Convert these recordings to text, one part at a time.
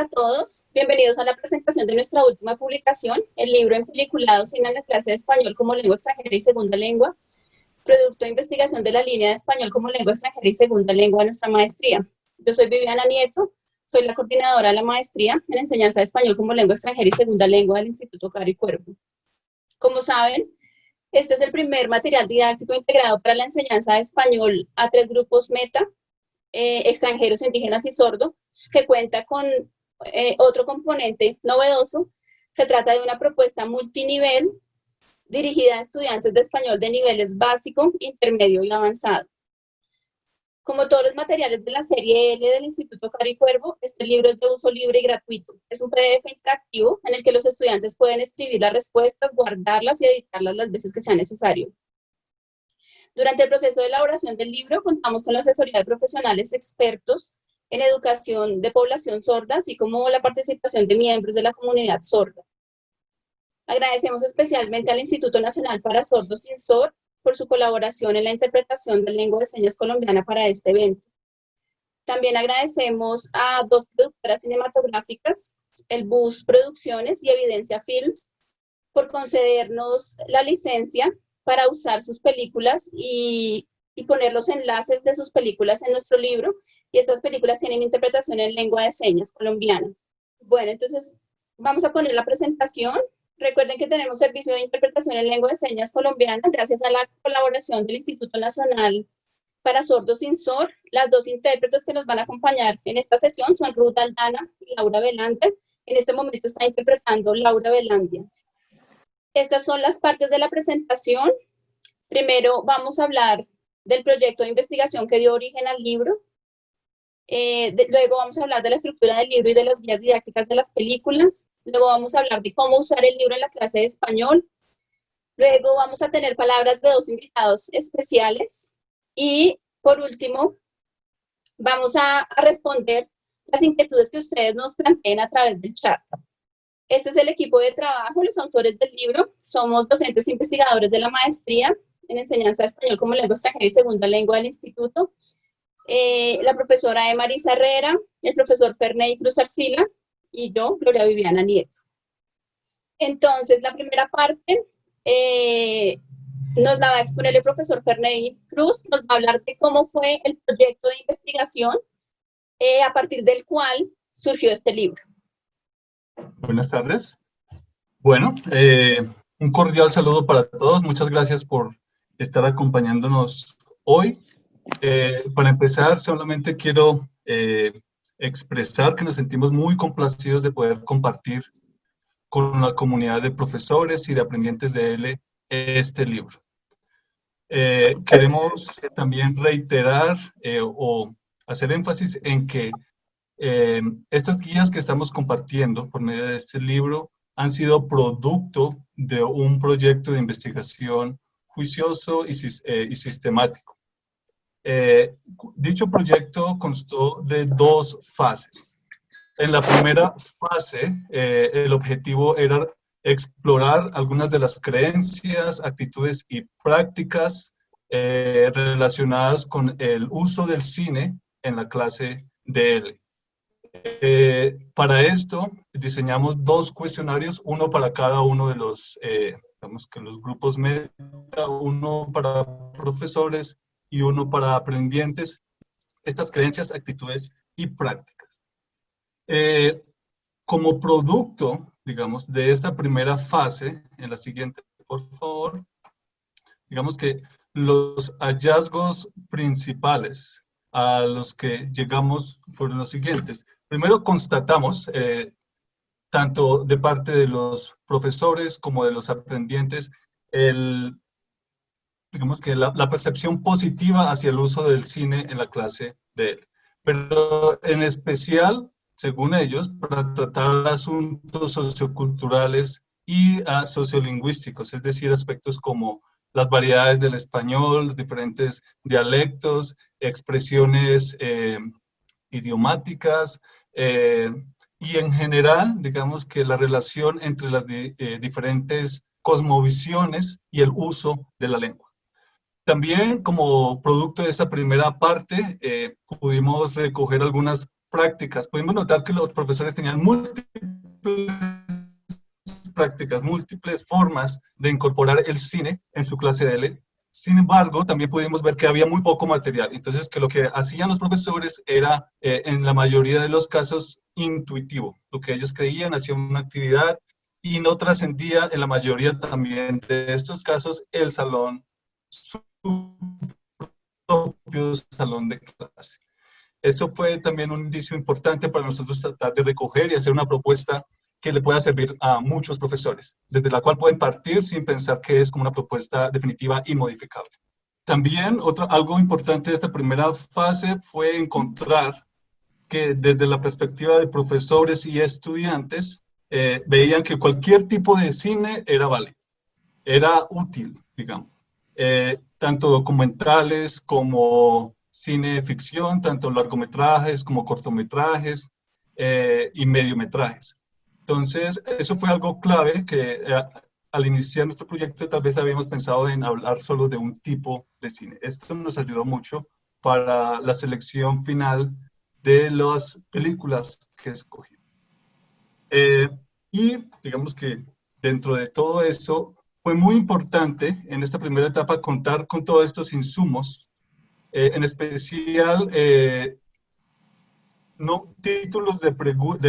a todos. Bienvenidos a la presentación de nuestra última publicación, el libro Empeliculado Cine en la clase de español como lengua extranjera y segunda lengua, producto de investigación de la línea de español como lengua extranjera y segunda lengua de nuestra maestría. Yo soy Viviana Nieto, soy la coordinadora de la maestría en enseñanza de español como lengua extranjera y segunda lengua del Instituto Caro y Cuervo. Como saben, este es el primer material didáctico integrado para la enseñanza de español a 3 grupos meta, extranjeros, indígenas y sordos, que cuenta con otro componente novedoso. Se trata de una propuesta multinivel dirigida a estudiantes de español de niveles básico, intermedio y avanzado. Como todos los materiales de la serie L del Instituto Caro y Cuervo, este libro es de uso libre y gratuito. Es un PDF interactivo en el que los estudiantes pueden escribir las respuestas, guardarlas y editarlas las veces que sea necesario. Durante el proceso de elaboración del libro, contamos con la asesoría de profesionales expertos en educación de población sorda, así como la participación de miembros de la comunidad sorda. Agradecemos especialmente al Instituto Nacional para Sordos INSOR por su colaboración en la interpretación de lengua de señas colombiana para este evento. También agradecemos a 2 productoras cinematográficas, El Bus Producciones y Evidencia Films, por concedernos la licencia para usar sus películas y poner los enlaces de sus películas en nuestro libro, y estas películas tienen interpretación en lengua de señas colombiana. Bueno, entonces vamos a poner la presentación. Recuerden que tenemos servicio de interpretación en lengua de señas colombiana gracias a la colaboración del Instituto Nacional para Sordos INSOR. Las 2 intérpretes que nos van a acompañar en esta sesión son Ruth Aldana y Laura Velandia. En este momento está interpretando Laura Velandia. Estas son las partes de la presentación. Primero vamos a hablar del proyecto de investigación que dio origen al libro. Luego vamos a hablar de la estructura del libro y de las guías didácticas de las películas. Luego vamos a hablar de cómo usar el libro en la clase de español. Luego vamos a tener palabras de 2 invitados especiales. Y por último, vamos a responder las inquietudes que ustedes nos planteen a través del chat. Este es el equipo de trabajo, los autores del libro. Somos docentes investigadores de la maestría en enseñanza de español como lengua extranjera y segunda lengua del instituto. La profesora Marisa Herrera, el profesor Ferney Cruz Arcila y yo, Gloria Viviana Nieto. Entonces, la primera parte nos la va a exponer el profesor Ferney Cruz, nos va a hablar de cómo fue el proyecto de investigación a partir del cual surgió este libro. Buenas tardes. Bueno, un cordial saludo para todos. Muchas gracias por estar acompañándonos hoy. Para empezar, solamente quiero expresar que nos sentimos muy complacidos de poder compartir con la comunidad de profesores y de aprendientes de L este libro. Queremos también reiterar o hacer énfasis en que estas guías que estamos compartiendo por medio de este libro han sido producto de un proyecto de investigación juicioso y sistemático. Dicho proyecto constó de 2 fases. En la primera fase, el objetivo era explorar algunas de las creencias, actitudes y prácticas relacionadas con el uso del cine en la clase de L. Para esto diseñamos 2 cuestionarios, uno para cada uno de los, digamos que los grupos meta, uno para profesores y uno para aprendientes, estas creencias, actitudes y prácticas. Como producto, digamos, de esta primera fase, en la siguiente, por favor, digamos que los hallazgos principales a los que llegamos fueron los siguientes. Primero constatamos, tanto de parte de los profesores como de los aprendientes, digamos que la percepción positiva hacia el uso del cine en la clase de él. Pero en especial, según ellos, para tratar asuntos socioculturales y sociolingüísticos, es decir, aspectos como las variedades del español, los diferentes dialectos, expresiones idiomáticas, y en general, digamos que la relación entre las diferentes cosmovisiones y el uso de la lengua. También, como producto de esta primera parte, pudimos recoger algunas prácticas. Pudimos notar que los profesores tenían múltiples prácticas, múltiples formas de incorporar el cine en su clase de L. Sin embargo, también pudimos ver que había muy poco material. Entonces, que lo que hacían los profesores era, en la mayoría de los casos, intuitivo. Lo que ellos creían, hacían una actividad y no trascendía, en la mayoría también de estos casos, el salón, su propio salón de clase. Eso fue también un indicio importante para nosotros tratar de recoger y hacer una propuesta que le pueda servir a muchos profesores, desde la cual pueden partir sin pensar que es como una propuesta definitiva y modificable. También algo importante de esta primera fase fue encontrar que desde la perspectiva de profesores y estudiantes, veían que cualquier tipo de cine era válido, era útil, digamos. Tanto documentales como cine ficción, tanto largometrajes como cortometrajes y mediometrajes. Entonces, eso fue algo clave que al iniciar nuestro proyecto tal vez habíamos pensado en hablar solo de un tipo de cine. Esto nos ayudó mucho para la selección final de las películas que escogimos. Y digamos que dentro de todo esto fue muy importante en esta primera etapa contar con todos estos insumos, en especial no títulos de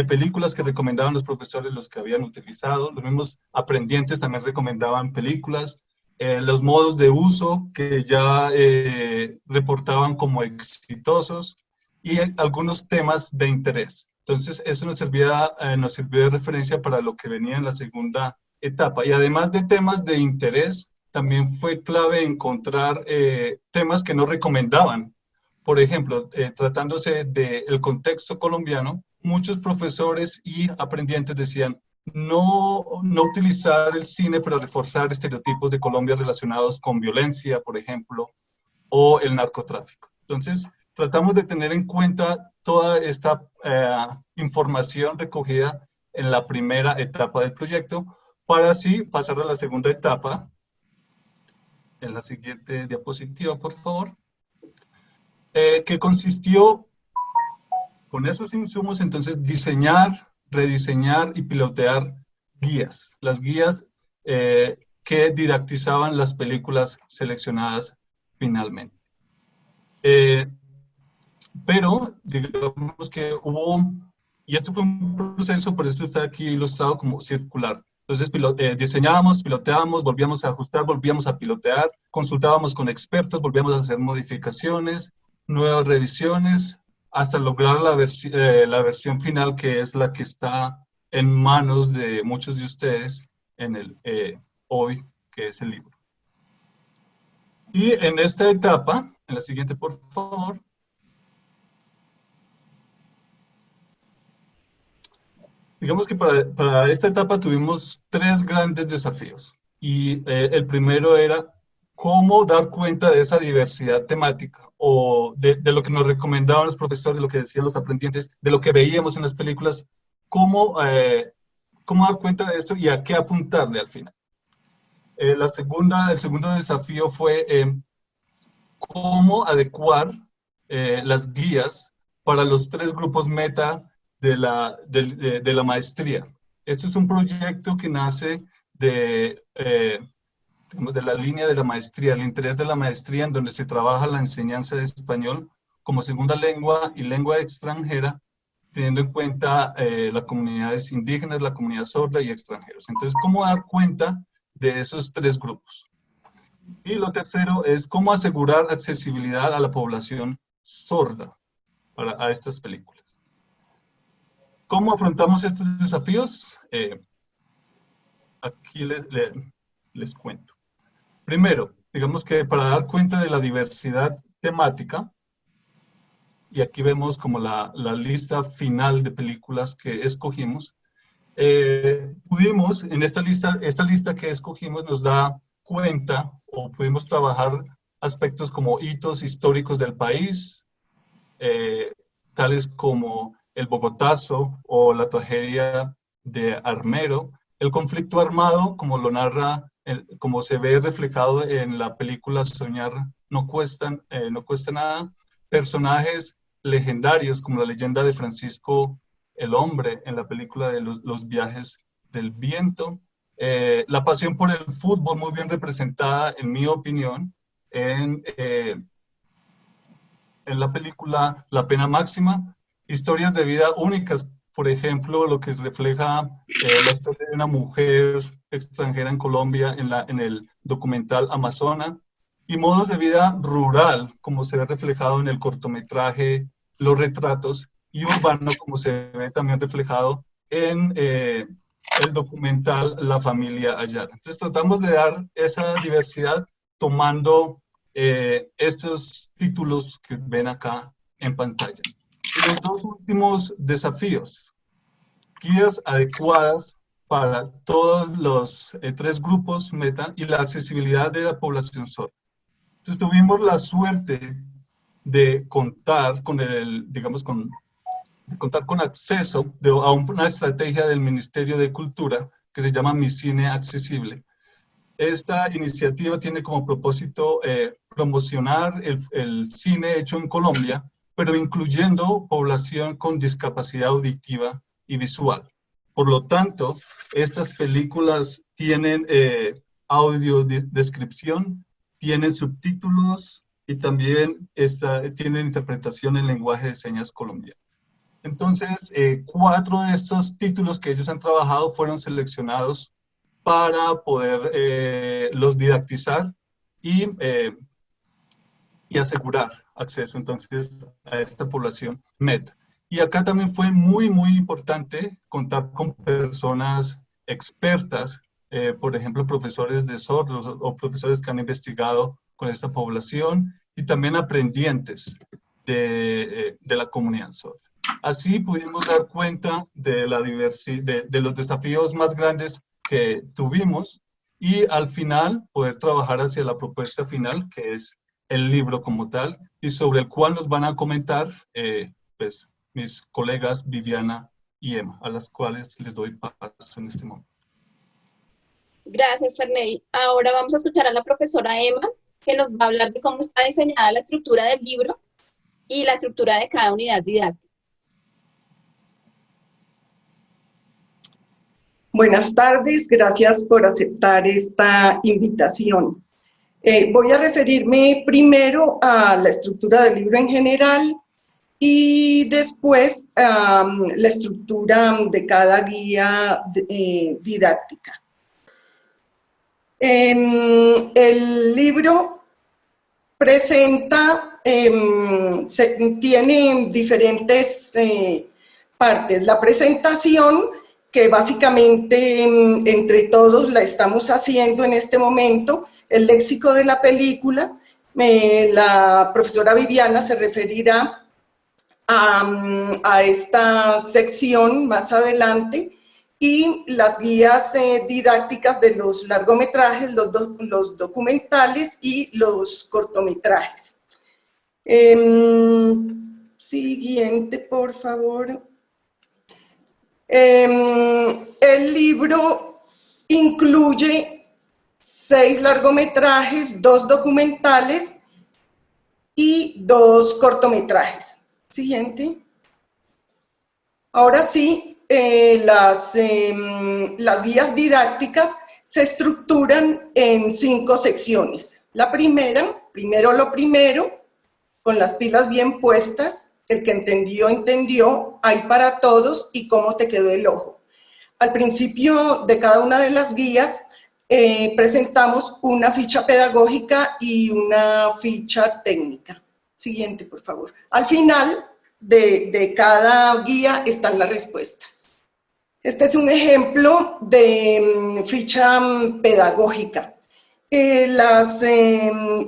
películas que recomendaban los profesores, los que habían utilizado, los mismos aprendientes también recomendaban películas, los modos de uso que ya reportaban como exitosos y algunos temas de interés. Entonces, eso nos sirvió de referencia para lo que venía en la segunda etapa. Y además de temas de interés, también fue clave encontrar temas que no recomendaban. Por ejemplo, tratándose del contexto colombiano, muchos profesores y aprendientes decían no utilizar el cine para reforzar estereotipos de Colombia relacionados con violencia, por ejemplo, o el narcotráfico. Entonces, tratamos de tener en cuenta toda esta información recogida en la primera etapa del proyecto para así pasar a la segunda etapa. En la siguiente diapositiva, por favor. Que consistió con esos insumos, entonces, diseñar, rediseñar y pilotear guías. Las guías que didactizaban las películas seleccionadas finalmente. Pero, digamos que hubo, y esto fue un proceso, por eso está aquí ilustrado como circular. Entonces, diseñábamos, piloteábamos, volvíamos a ajustar, volvíamos a pilotear, consultábamos con expertos, volvíamos a hacer modificaciones, nuevas revisiones, hasta lograr la versión final, que es la que está en manos de muchos de ustedes hoy, que es el libro. Y en esta etapa, en la siguiente, por favor. Digamos que para esta etapa tuvimos 3 grandes desafíos. Y el primero era cómo dar cuenta de esa diversidad temática o de lo que nos recomendaban los profesores, de lo que decían los aprendientes, de lo que veíamos en las películas, cómo dar cuenta de esto y a qué apuntarle al final. El segundo desafío fue cómo adecuar las guías para los 3 grupos meta de la maestría. Este es un proyecto que nace de la línea de la maestría, el interés de la maestría, en donde se trabaja la enseñanza de español como segunda lengua y lengua extranjera, teniendo en cuenta las comunidades indígenas, la comunidad sorda y extranjeros. Entonces, ¿cómo dar cuenta de esos 3 grupos? Y lo tercero es cómo asegurar accesibilidad a la población sorda a estas películas. ¿Cómo afrontamos estos desafíos? Aquí les cuento. Primero, digamos que para dar cuenta de la diversidad temática, y aquí vemos como la lista final de películas que escogimos, pudimos, en esta lista que escogimos nos da cuenta, o pudimos trabajar aspectos como hitos históricos del país, tales como el Bogotazo o la tragedia de Armero, el conflicto armado, como lo narra, como se ve reflejado en la película Soñar no cuesta nada, personajes legendarios, como la leyenda de Francisco el Hombre en la película de los viajes del viento. La pasión por el fútbol muy bien representada, en mi opinión, en la película La Pena Máxima. Historias de vida únicas, por ejemplo, lo que refleja la historia de una mujer extranjera en Colombia en el documental Amazona, y modos de vida rural, como se ve reflejado en el cortometraje Los Retratos, y urbano, como se ve también reflejado en el documental La Familia Ayala. Entonces tratamos de dar esa diversidad tomando estos títulos que ven acá en pantalla. Y los dos últimos desafíos: guías adecuadas para todos los tres grupos meta y la accesibilidad de la población sorda. Entonces tuvimos la suerte de contar con contar con acceso a una estrategia del Ministerio de Cultura que se llama Mi Cine Accesible. Esta iniciativa tiene como propósito promocionar el cine hecho en Colombia, pero incluyendo población con discapacidad auditiva y visual. Por lo tanto, estas películas tienen audiodescripción, tienen subtítulos y también tienen interpretación en lenguaje de señas colombiano. Entonces, 4 de estos títulos que ellos han trabajado fueron seleccionados para poder los didactizar y asegurar acceso entonces a esta población MED. Y acá también fue muy, muy importante contar con personas expertas, por ejemplo, profesores de sordos o profesores que han investigado con esta población y también aprendientes de la comunidad sorda. Así pudimos dar cuenta de la diversidad, de los desafíos más grandes que tuvimos y al final poder trabajar hacia la propuesta final, que es el libro como tal, y sobre el cual nos van a comentar pues, mis colegas Viviana y Emma, a las cuales les doy paso en este momento. Gracias, Ferney. Ahora vamos a escuchar a la profesora Emma, que nos va a hablar de cómo está diseñada la estructura del libro y la estructura de cada unidad didáctica. Buenas tardes, gracias por aceptar esta invitación. Voy a referirme primero a la estructura del libro en general y después a la estructura de cada guía didáctica. El libro presenta, tiene diferentes partes. La presentación, que básicamente entre todos la estamos haciendo en este momento, el léxico de la película. La profesora Viviana se referirá a esta sección más adelante, y las guías didácticas de los largometrajes, los documentales y los cortometrajes. Siguiente, por favor. El libro incluye 6 largometrajes, 2 documentales y 2 cortometrajes. Siguiente. Ahora sí, las guías didácticas se estructuran en 5 secciones. La primera, primero lo primero, con las pilas bien puestas. El que entendió, entendió, hay para todos y cómo te quedó el ojo. Al principio de cada una de las guías presentamos una ficha pedagógica y una ficha técnica. Siguiente, por favor. Al final de cada guía están las respuestas. Este es un ejemplo de ficha pedagógica. Las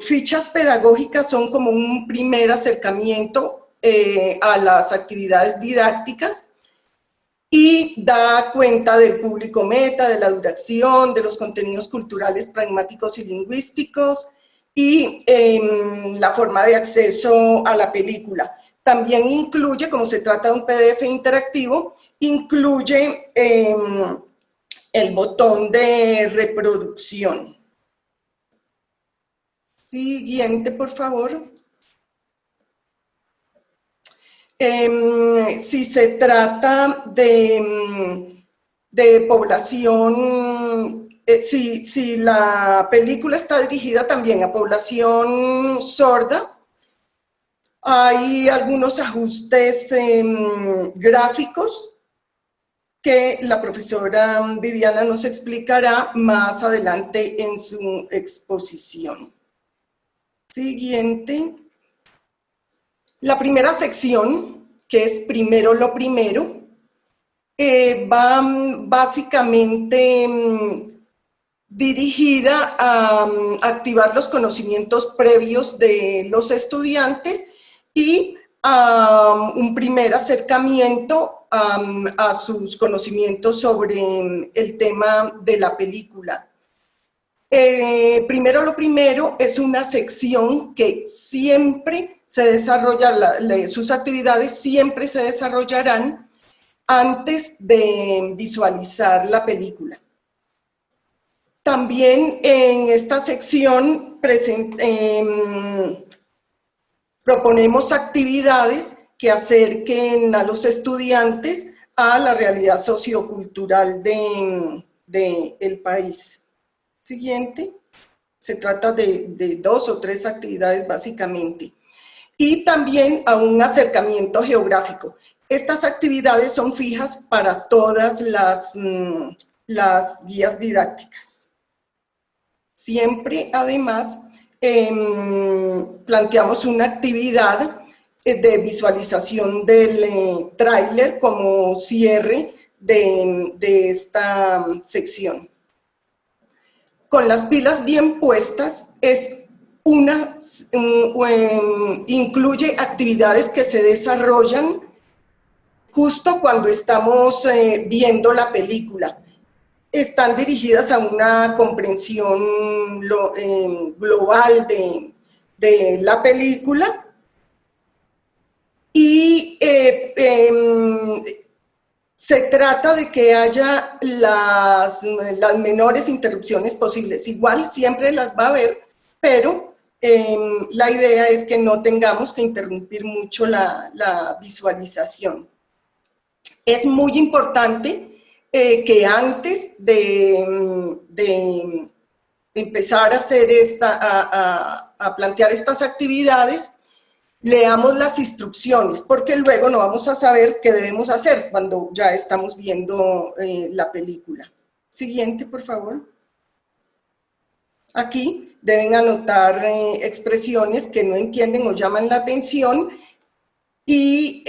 fichas pedagógicas son como un primer acercamiento a las actividades didácticas y da cuenta del público meta, de la duración, de los contenidos culturales, pragmáticos y lingüísticos y la forma de acceso a la película. También incluye, como se trata de un PDF interactivo, incluye el botón de reproducción. Siguiente, por favor. Si se trata de población, si la película está dirigida también a población sorda, hay algunos ajustes gráficos que la profesora Viviana nos explicará más adelante en su exposición. Siguiente. La primera sección, que es Primero lo Primero, va básicamente dirigida a activar los conocimientos previos de los estudiantes y a un primer acercamiento a sus conocimientos sobre el tema de la película. Primero lo Primero es una sección que siempre se desarrolla, sus actividades siempre se desarrollarán antes de visualizar la película. También en esta sección proponemos actividades que acerquen a los estudiantes a la realidad sociocultural del país. Siguiente. Se trata de 2 o 3 actividades básicamente. Y también a un acercamiento geográfico. Estas actividades son fijas para todas las guías didácticas. Siempre, además, planteamos una actividad de visualización del tráiler como cierre de esta sección. Con las pilas bien puestas incluye actividades que se desarrollan justo cuando estamos viendo la película. Están dirigidas a una comprensión global de la película y se trata de que haya las menores interrupciones posibles. Igual siempre las va a haber, pero la idea es que no tengamos que interrumpir mucho la visualización. Es muy importante que antes de empezar a hacer a plantear estas actividades, leamos las instrucciones, porque luego no vamos a saber qué debemos hacer cuando ya estamos viendo la película. Siguiente, por favor. Aquí deben anotar expresiones que no entienden o llaman la atención y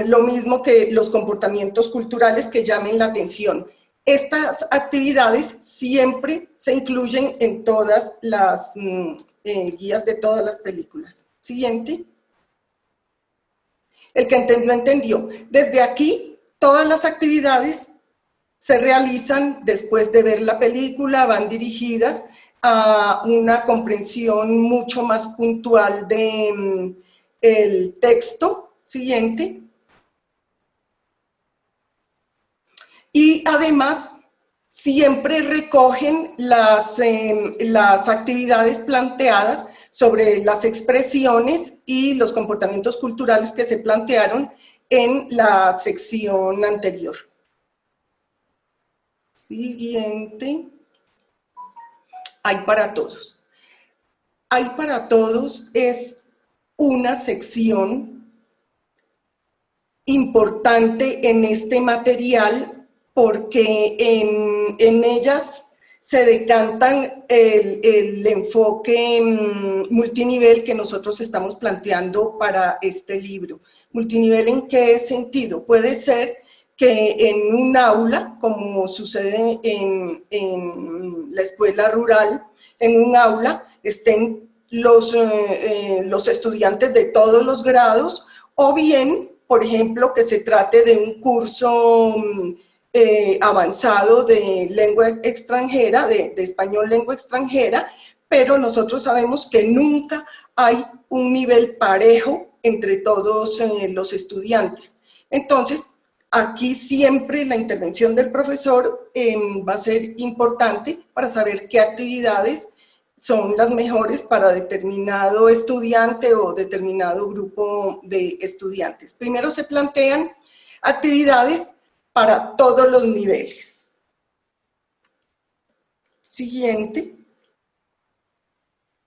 lo mismo que los comportamientos culturales que llamen la atención. Estas actividades siempre se incluyen en todas las guías de todas las películas. Siguiente. El que entendió, entendió. Desde aquí, todas las actividades se realizan después de ver la película, van dirigidas a una comprensión mucho más puntual del texto. Siguiente. Y además, siempre recogen las actividades planteadas sobre las expresiones y los comportamientos culturales que se plantearon en la sección anterior. Siguiente. Hay para todos. Hay para todos es una sección importante en este material porque en ellas se decantan el enfoque multinivel que nosotros estamos planteando para este libro. ¿Multinivel en qué sentido? Puede ser que en un aula, como sucede en la escuela rural, en un aula estén los estudiantes de todos los grados, o bien, por ejemplo, que se trate de un curso avanzado de lengua extranjera, de español lengua extranjera, pero nosotros sabemos que nunca hay un nivel parejo entre todos los estudiantes. Entonces, aquí siempre la intervención del profesor va a ser importante para saber qué actividades son las mejores para determinado estudiante o determinado grupo de estudiantes. Primero se plantean actividades para todos los niveles. Siguiente.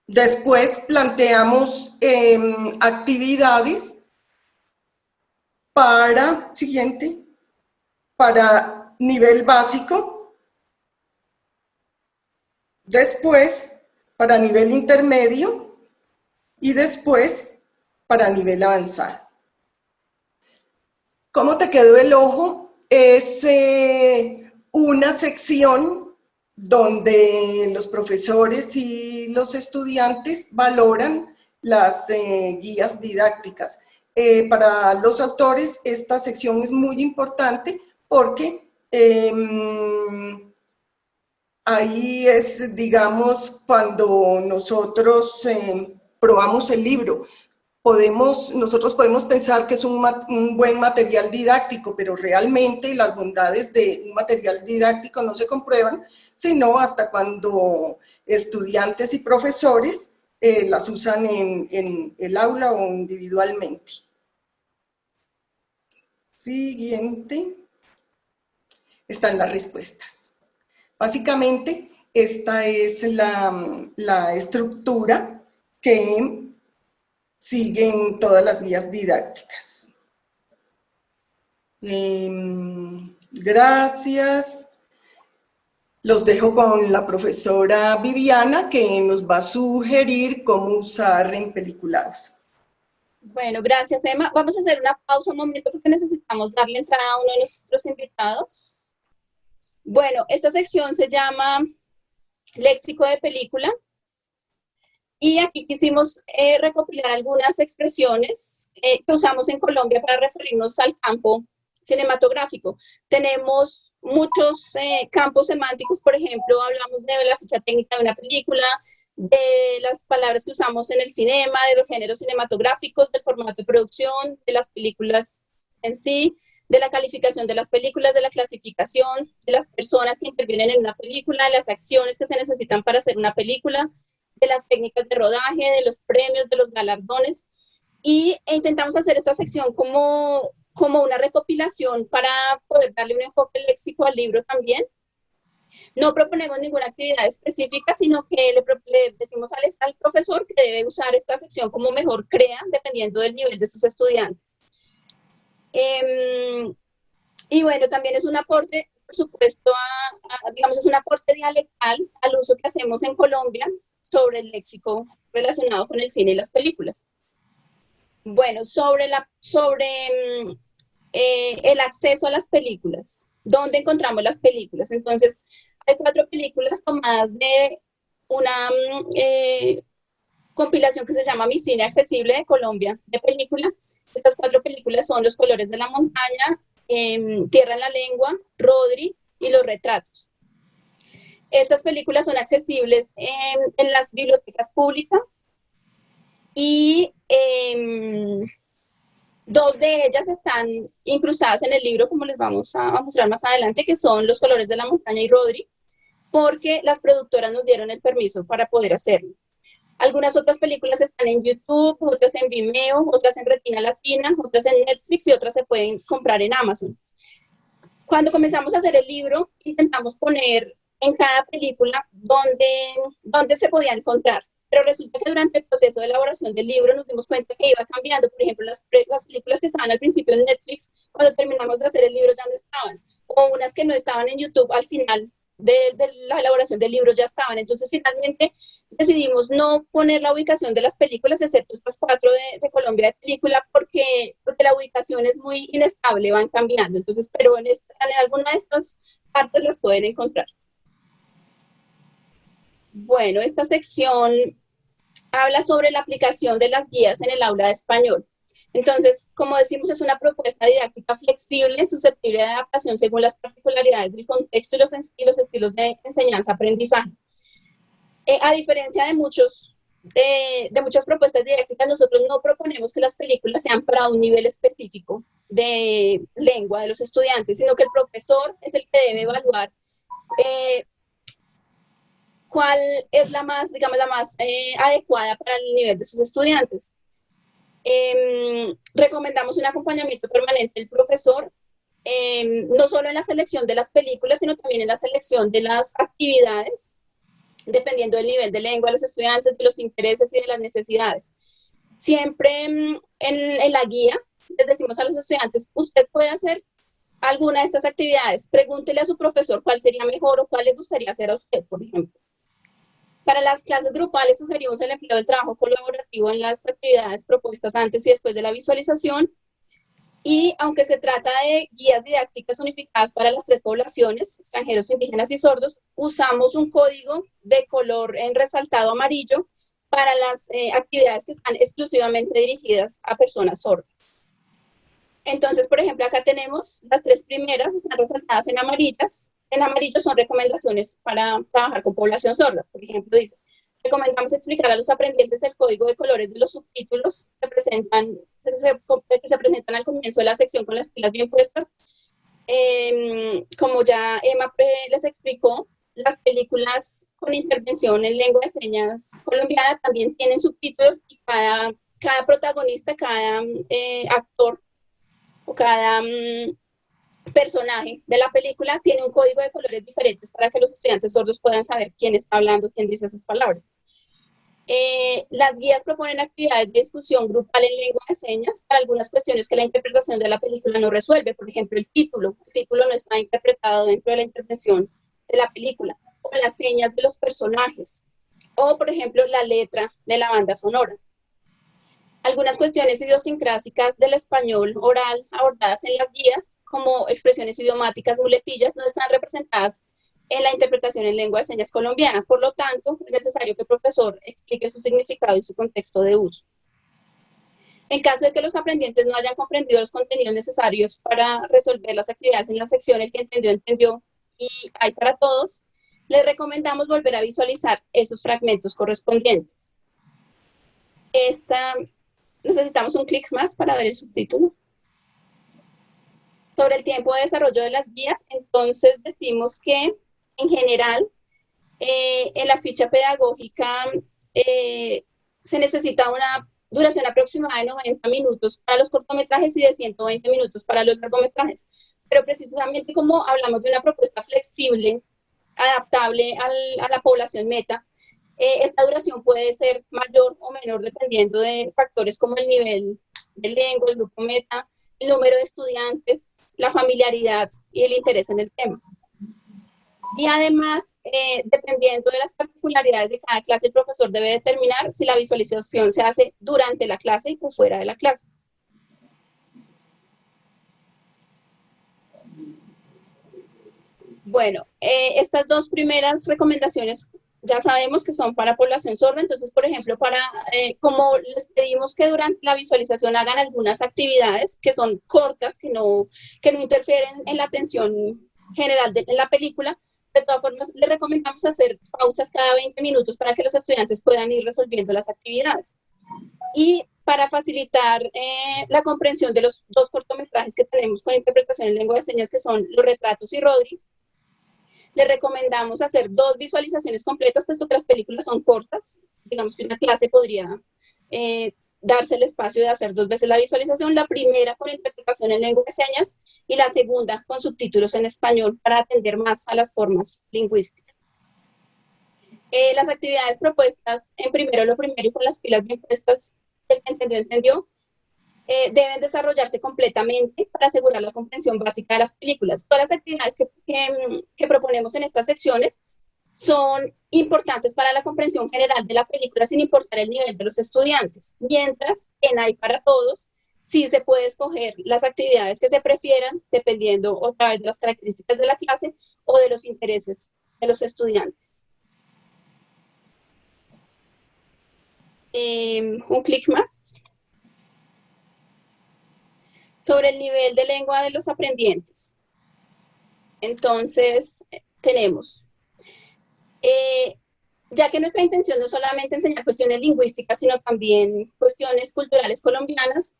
Después planteamos actividades para, siguiente, para nivel básico. Después para nivel intermedio y después para nivel avanzado. ¿Cómo te quedó el ojo? Es una sección donde los profesores y los estudiantes valoran las guías didácticas. Para los autores esta sección es muy importante porque ahí es, digamos, cuando nosotros probamos el libro. Nosotros podemos pensar que es un buen material didáctico, pero realmente las bondades de un material didáctico no se comprueban, sino hasta cuando estudiantes y profesores las usan en el aula o individualmente. Siguiente. Están las respuestas. Básicamente, esta es la estructura que siguen todas las guías didácticas. Gracias. Los dejo con la profesora Viviana, que nos va a sugerir cómo usar Empeliculados. Bueno, gracias, Emma. Vamos a hacer una pausa un momento porque necesitamos darle entrada a uno de nuestros invitados. Bueno, esta sección se llama Léxico de película. Y aquí quisimos recopilar algunas expresiones que usamos en Colombia para referirnos al campo cinematográfico. Tenemos muchos campos semánticos, por ejemplo, hablamos de la ficha técnica de una película, de las palabras que usamos en el cinema, de los géneros cinematográficos, del formato de producción, de las películas en sí, de la calificación de las películas, de la clasificación, de las personas que intervienen en una película, de las acciones que se necesitan para hacer una película, de las técnicas de rodaje, de los premios, de los galardones, y intentamos hacer esta sección como una recopilación para poder darle un enfoque léxico al libro también. No proponemos ninguna actividad específica, sino que le decimos al profesor que debe usar esta sección como mejor crea, dependiendo del nivel de sus estudiantes. Y bueno, también es un aporte, por supuesto, digamos, es un aporte dialectal al uso que hacemos en Colombia sobre el léxico relacionado con el cine y las películas. Bueno, sobre el acceso a las películas. ¿Dónde encontramos las películas? Entonces, hay 4 películas tomadas de una compilación que se llama Mi Cine Accesible de Colombia de película. Estas 4 películas son Los Colores de la Montaña, Tierra en la Lengua, Rodri y Los Retratos. Estas películas son accesibles en las bibliotecas públicas y 2 de ellas están incrustadas en el libro, como les vamos a mostrar más adelante, que son Los Colores de la Montaña y Rodri, porque las productoras nos dieron el permiso para poder hacerlo. Algunas otras películas están en YouTube, otras en Vimeo, otras en Retina Latina, otras en Netflix y otras se pueden comprar en Amazon. Cuando comenzamos a hacer el libro, intentamos poner en cada película dónde se podía encontrar. Pero resulta que durante el proceso de elaboración del libro nos dimos cuenta que iba cambiando. Por ejemplo, las películas que estaban al principio en Netflix, cuando terminamos de hacer el libro ya no estaban. O unas que no estaban en YouTube al final de la elaboración del libro ya estaban. Entonces, finalmente decidimos no poner la ubicación de las películas, excepto estas 4 de Colombia de película, porque la ubicación es muy inestable, van cambiando. Entonces, pero en alguna de estas partes las pueden encontrar. Bueno, esta sección habla sobre la aplicación de las guías en el aula de español. Entonces, como decimos, es una propuesta didáctica flexible, susceptible de adaptación según las particularidades del contexto y los estilos de enseñanza-aprendizaje. A diferencia de muchas propuestas didácticas, nosotros no proponemos que las películas sean para un nivel específico de lengua de los estudiantes, sino que el profesor es el que debe evaluar cuál es la más, digamos, la más adecuada para el nivel de sus estudiantes. Recomendamos un acompañamiento permanente del profesor, no solo en la selección de las películas, sino también en la selección de las actividades, dependiendo del nivel de lengua de los estudiantes, de los intereses y de las necesidades. Siempre en la guía les decimos a los estudiantes, usted puede hacer alguna de estas actividades, pregúntele a su profesor cuál sería mejor o cuál le gustaría hacer a usted, por ejemplo. Para las clases grupales sugerimos el empleo del trabajo colaborativo en las actividades propuestas antes y después de la visualización. Y aunque se trata de guías didácticas unificadas para las tres poblaciones, extranjeros, indígenas y sordos, usamos un código de color en resaltado amarillo para las actividades que están exclusivamente dirigidas a personas sordas. Entonces, por ejemplo, acá tenemos las tres primeras, están resaltadas en amarillas. En amarillo son recomendaciones para trabajar con población sorda. Por ejemplo, dice, recomendamos explicar a los aprendientes el código de colores de los subtítulos que se presentan al comienzo de la sección con las pilas bien puestas. Como ya Emma les explicó, las películas con intervención en lengua de señas colombiana también tienen subtítulos y cada protagonista, cada actor o cada personaje de la película tiene un código de colores diferentes para que los estudiantes sordos puedan saber quién está hablando, quién dice esas palabras. Las guías proponen actividades de discusión grupal en lengua de señas para algunas cuestiones que la interpretación de la película no resuelve. Por ejemplo, el título no está interpretado dentro de la intervención de la película, o las señas de los personajes, o por ejemplo la letra de la banda sonora. Algunas cuestiones idiosincrásicas del español oral abordadas en las guías, como expresiones idiomáticas, muletillas, no están representadas en la interpretación en lengua de señas colombiana. Por lo tanto, es necesario que el profesor explique su significado y su contexto de uso. En caso de que los aprendientes no hayan comprendido los contenidos necesarios para resolver las actividades en la sección, el que entendió, entendió y hay para todos, les recomendamos volver a visualizar esos fragmentos correspondientes. Necesitamos un clic más para ver el subtítulo. Sobre el tiempo de desarrollo de las guías, entonces decimos que en general en la ficha pedagógica se necesita una duración aproximada de 90 minutos para los cortometrajes y de 120 minutos para los largometrajes. Pero precisamente como hablamos de una propuesta flexible, adaptable a la población meta, esta duración puede ser mayor o menor dependiendo de factores como el nivel de lengua, el grupo meta, el número de estudiantes, la familiaridad y el interés en el tema. Y además, dependiendo de las particularidades de cada clase, el profesor debe determinar si la visualización se hace durante la clase o fuera de la clase. Bueno, estas dos primeras recomendaciones ya sabemos que son para población sorda. Entonces, por ejemplo, como les pedimos que durante la visualización hagan algunas actividades que son cortas, que no interfieren en la atención general de la película, de todas formas, les recomendamos hacer pausas cada 20 minutos para que los estudiantes puedan ir resolviendo las actividades. Y para facilitar la comprensión de los dos cortometrajes que tenemos con interpretación en lengua de señas, que son Los retratos y Rodri, les recomendamos hacer 2 visualizaciones completas, puesto que las películas son cortas. Digamos que una clase podría darse el espacio de hacer 2 veces la visualización, la primera con interpretación en lengua de señas y la segunda con subtítulos en español para atender más a las formas lingüísticas. Las actividades propuestas en primero lo primero y con las pilas bien puestas, el que entendió, entendió, deben desarrollarse completamente para asegurar la comprensión básica de las películas. Todas las actividades que proponemos en estas secciones son importantes para la comprensión general de la película sin importar el nivel de los estudiantes, mientras en Hay para Todos sí se puede escoger las actividades que se prefieran dependiendo otra vez de las características de la clase o de los intereses de los estudiantes. Un clic más. Sobre el nivel de lengua de los aprendientes. Entonces, tenemos, ya que nuestra intención no es solamente enseñar cuestiones lingüísticas, sino también cuestiones culturales colombianas,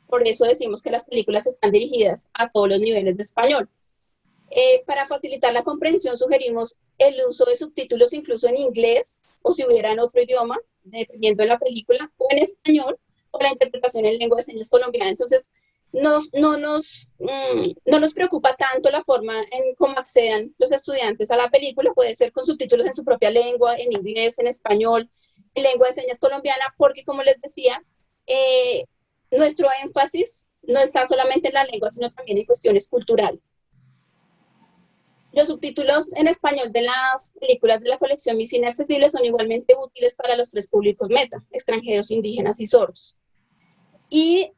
por eso decimos que las películas están dirigidas a todos los niveles de español. Para facilitar la comprensión sugerimos el uso de subtítulos incluso en inglés o si hubiera en otro idioma, dependiendo de la película, o en español, o la interpretación en lengua de señas colombiana. Entonces, no nos preocupa tanto la forma en cómo accedan los estudiantes a la película, puede ser con subtítulos en su propia lengua, en inglés, en español, en lengua de señas colombiana, porque como les decía, nuestro énfasis no está solamente en la lengua, sino también en cuestiones culturales. Los subtítulos en español de las películas de la colección Mi Cine Accesible son igualmente útiles para los tres públicos meta, extranjeros, indígenas y sordos. Y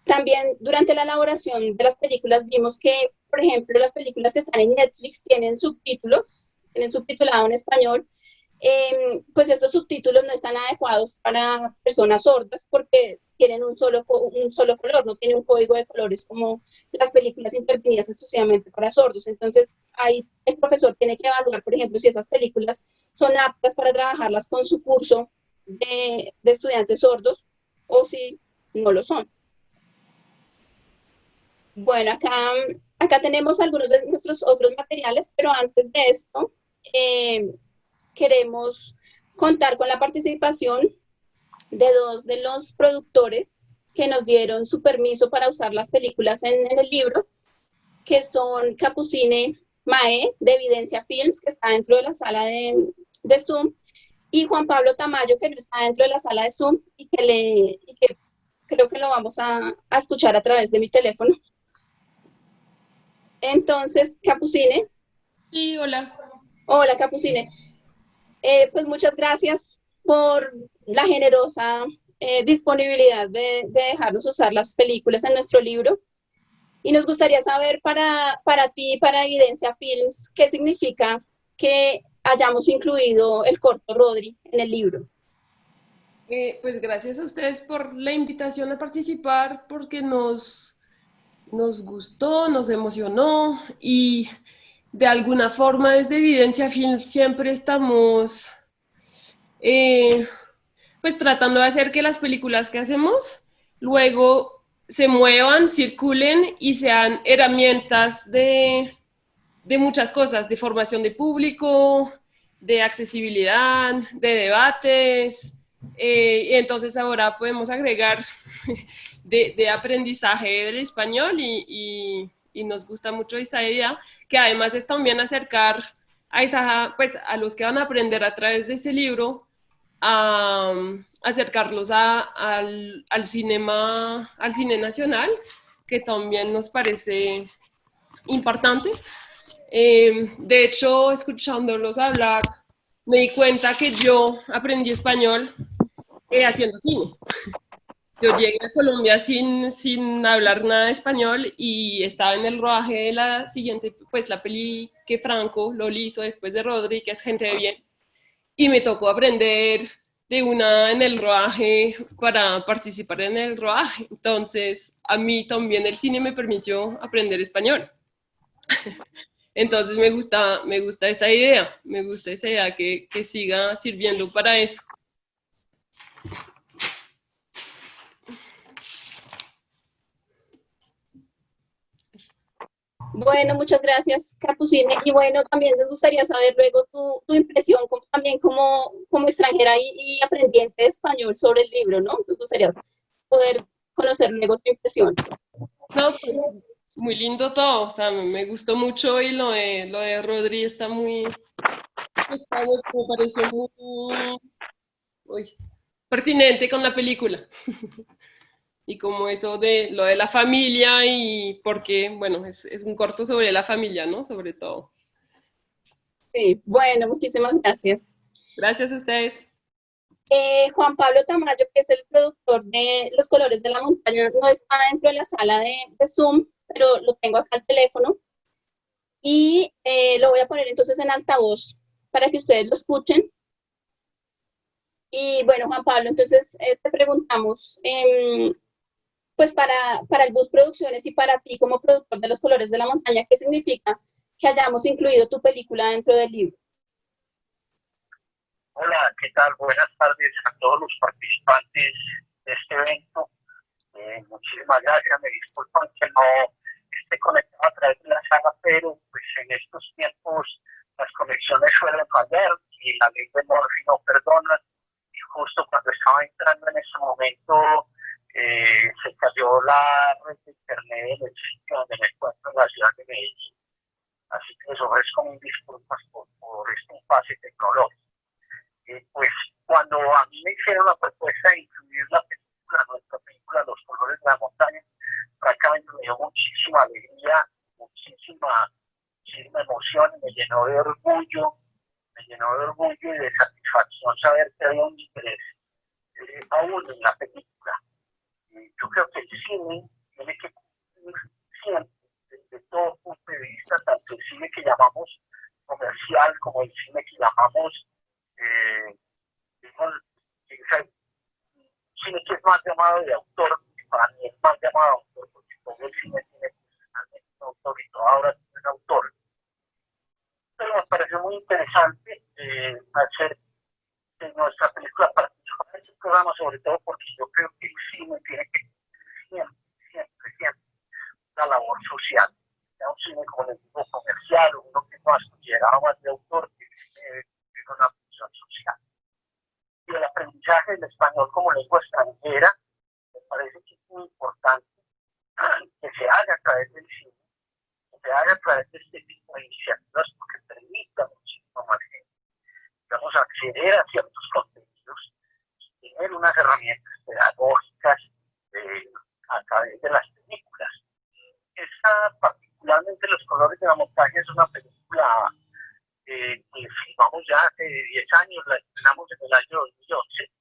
también durante la elaboración de las películas vimos que, por ejemplo, las películas que están en Netflix tienen subtítulos, tienen subtitulado en español, pues estos subtítulos no están adecuados para personas sordas porque tienen un solo color, no tienen un código de colores como las películas intervenidas exclusivamente para sordos. Entonces, ahí el profesor tiene que evaluar, por ejemplo, si esas películas son aptas para trabajarlas con su curso de estudiantes sordos o si no lo son. Bueno, acá tenemos algunos de nuestros otros materiales, pero antes de esto, queremos contar con la participación de dos de los productores que nos dieron su permiso para usar las películas en el libro, que son Capucine Mae, de Evidencia Films, que está dentro de la sala de Zoom, y Juan Pablo Tamayo, que no está dentro de la sala de Zoom y que creo que lo vamos a escuchar a través de mi teléfono. Entonces, Capucine. Sí, hola. Hola, Capucine. Pues muchas gracias por la generosa disponibilidad de dejarnos usar las películas en nuestro libro. Y nos gustaría saber para ti, para Evidencia Films, qué significa que hayamos incluido el corto Rodri en el libro. Pues gracias a ustedes por la invitación a participar, porque nos gustó, nos emocionó y de alguna forma desde Evidencia Film siempre estamos pues tratando de hacer que las películas que hacemos luego se muevan, circulen y sean herramientas de muchas cosas, de formación de público, de accesibilidad, de debates, y entonces ahora podemos agregar de aprendizaje del español y nos gusta mucho esa idea, que además es también acercar pues, a los que van a aprender a través de ese libro, a acercarlos al cine nacional, que también nos parece importante. De hecho, escuchándolos hablar, me di cuenta que yo aprendí español haciendo cine. Yo llegué a Colombia sin hablar nada de español y estaba en el rodaje de la siguiente, pues la peli que Franco Loli hizo después de Rodri, que es Gente de Bien, y me tocó aprender de una en el rodaje para participar en el rodaje. Entonces, a mí también el cine me permitió aprender español. Entonces me gusta esa idea que siga sirviendo para eso. Bueno, muchas gracias, Capucine. Y bueno, también nos gustaría saber luego tu impresión también como extranjera y aprendiente de español sobre el libro, ¿no? Nos gustaría poder conocer luego tu impresión. No, pues, muy lindo todo, o sea, me gustó mucho y lo de Rodri está me pareció muy pertinente con la película. Y como eso de lo de la familia y porque, bueno, es un corto sobre la familia, ¿no? Sobre todo. Sí, bueno, muchísimas gracias. Gracias a ustedes. Juan Pablo Tamayo, que es el productor de Los Colores de la Montaña, no está dentro de la sala de Zoom, pero lo tengo acá al teléfono. Y lo voy a poner entonces en altavoz para que ustedes lo escuchen. Y bueno, Juan Pablo, entonces te preguntamos, pues para el Bus Producciones y para ti como productor de Los Colores de la Montaña, ¿qué significa que hayamos incluido tu película dentro del libro? Hola, ¿qué tal? Buenas tardes a todos los participantes de este evento. Muchísimas gracias. Me disculpan que no esté conectado a través de la saga, pero pues en estos tiempos las conexiones suelen fallar y la ley de Murphy no perdona. Y justo cuando estaba entrando en ese momento, se cayó la red de internet en el sitio donde me encuentro en la ciudad de Medellín. Así que les ofrezco mis disculpas por este impasse tecnológico. Pues cuando a mí me hicieron la propuesta de incluir la película, nuestra película Los colores de la montaña, francamente me dio muchísima alegría, muchísima emoción, me llenó de orgullo y de satisfacción saber que había un interés aún en la película. Yo creo que el cine tiene que cumplir siempre, desde todo punto de vista, tanto el cine que llamamos comercial como el cine que llamamos cine que es más llamado de autor, que para mí es más llamado de autor, porque todo el cine tiene personalmente un autor y toda obra tiene un autor. Pero me pareció muy interesante hacer de nuestra película participar en este programa, sobre todo porque yo creo que el cine tiene que siempre una labor social. Ya un cine, como les digo, comercial, uno que no ha considerado más de autor, que tiene una función social. Y el aprendizaje del español como lengua extranjera, me parece que es muy importante que se haga a través del cine, que se haga a través de este tipo de iniciativas, porque permita muchísimo más gente, digamos, acceder a ciertos contenidos y tener unas herramientas pedagógicas a través de las películas. Esta, particularmente Los colores de la montaña, es una película que filmamos ya hace 10 años, la estrenamos en el año 2011,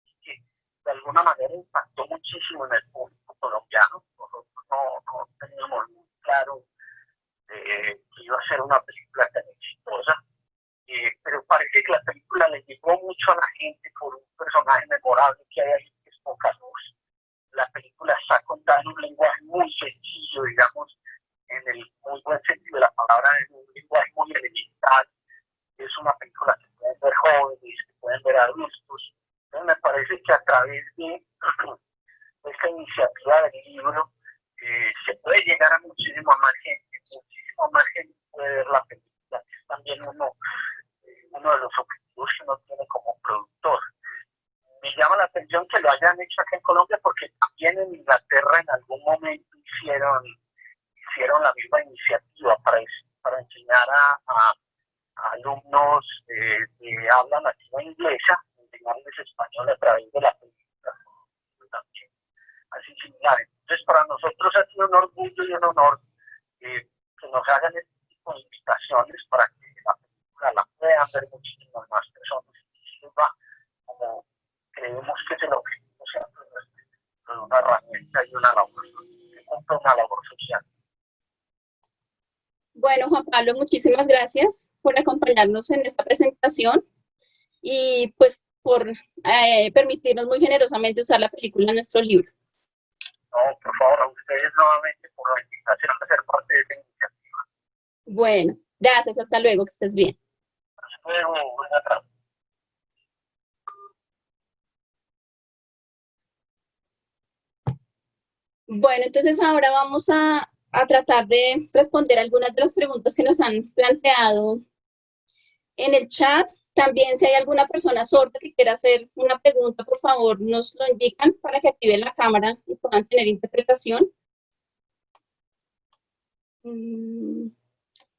y que de alguna manera impactó muchísimo en el público colombiano. Nosotros no teníamos muy claro que iba a ser una película tan exitosa, pero parece que la película le llegó mucho a la gente por un personaje memorable que hay ahí, que es Poca Luz. La película está contando un lenguaje muy sencillo, digamos, en el muy buen sentido de la palabra, en un lenguaje muy elemental. Es una película que pueden ver jóvenes, que pueden ver adultos. Entonces me parece que a través de esta iniciativa del libro se puede llegar a muchísima más gente puede ver la película, que es también uno de los objetivos que uno tiene como productor. Me llama la atención que lo hayan hecho acá en Colombia, porque también en Inglaterra en algún momento hicieron la misma iniciativa para enseñar a alumnos de habla nativa inglesa, enseñarles español a través de la película, también así similar. Entonces para nosotros ha sido un orgullo y un honor que nos hagan este tipo de invitaciones para que la película la puedan ver muchísimas más personas y sirva como creemos que es el objetivo siempre de una herramienta y una labor, que cumple una labor social. Bueno, Juan Pablo, muchísimas gracias por acompañarnos en esta presentación y pues por permitirnos muy generosamente usar la película en nuestro libro. No, por favor, a ustedes nuevamente por la invitación a ser parte de esta iniciativa. Bueno, gracias, hasta luego, que estés bien. Hasta luego, buenas tardes. Bueno, entonces ahora vamos a tratar de responder algunas de las preguntas que nos han planteado en el chat. También si hay alguna persona sorda que quiera hacer una pregunta, por favor, nos lo indican para que activen la cámara y puedan tener interpretación.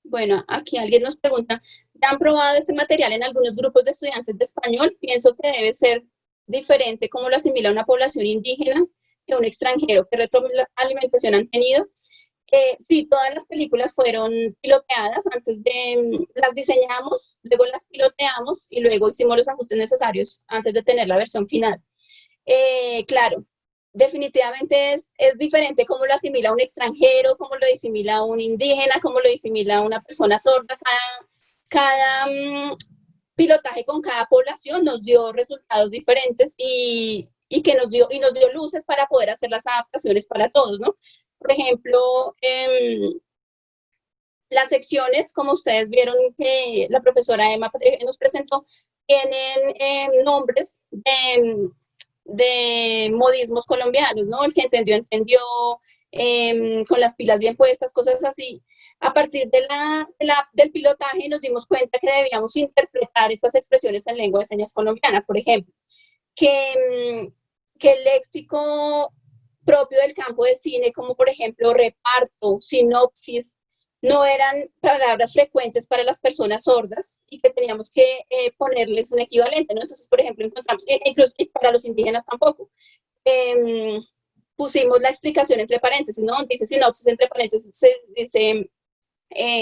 Bueno, aquí alguien nos pregunta, ¿ya han probado este material en algunos grupos de estudiantes de español? Pienso que debe ser diferente cómo lo asimila una población indígena que un extranjero. ¿Qué retroalimentación han tenido? Sí, todas las películas fueron piloteadas, las diseñamos, luego las piloteamos y luego hicimos los ajustes necesarios antes de tener la versión final. Claro, definitivamente es diferente cómo lo asimila un extranjero, cómo lo asimila un indígena, cómo lo asimila una persona sorda. Cada pilotaje con cada población nos dio resultados diferentes y nos dio luces para poder hacer las adaptaciones para todos, ¿no? Por ejemplo, las secciones, como ustedes vieron que la profesora Emma nos presentó, tienen nombres de modismos colombianos, ¿no? El que entendió, con las pilas bien puestas, cosas así. A partir del pilotaje nos dimos cuenta que debíamos interpretar estas expresiones en lengua de señas colombiana, por ejemplo, que el léxico propio del campo de cine, como por ejemplo reparto, sinopsis, no eran palabras frecuentes para las personas sordas y que teníamos que ponerles un equivalente, ¿no? Entonces, por ejemplo, encontramos, incluso para los indígenas tampoco, pusimos la explicación entre paréntesis, ¿no? Dice sinopsis entre paréntesis, dice